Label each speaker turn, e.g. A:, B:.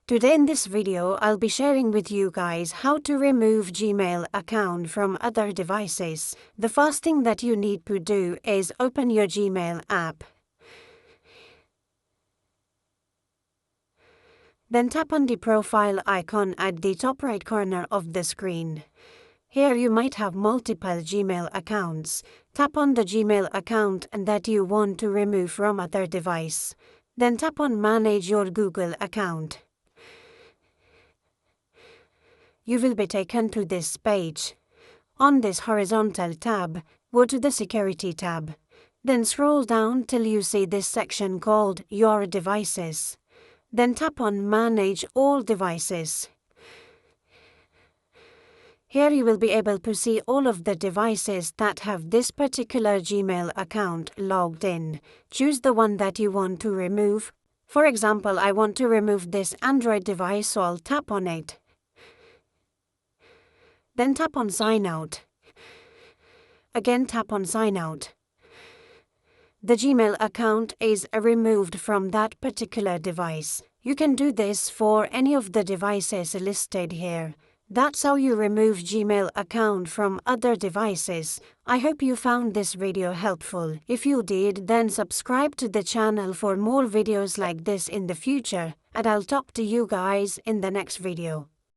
A: Today in this video I'll be sharing with you guys how to remove Gmail account from other devices. The first thing that you need to do is open your Gmail app. Then tap on the profile icon at the top right corner of the screen. Here you might have multiple Gmail accounts. Tap on the Gmail account that you want to remove from other device. Then tap on Manage your Google account. You will be taken to this page. On this horizontal tab, go to the Security tab. Then scroll down till you see this section called Your Devices. Then tap on Manage All Devices. Here you will be able to see all of the devices that have this particular Gmail account logged in. Choose the one that you want to remove. For example, I want to remove this Android device, so I'll tap on it. Then tap on Sign Out. Again tap on Sign Out. The Gmail account is removed from that particular device. You can do this for any of the devices listed here. That's how you remove Gmail account from other devices. I hope you found this video helpful. If you did, then subscribe to the channel for more videos like this in the future, and I'll talk to you guys in the next video.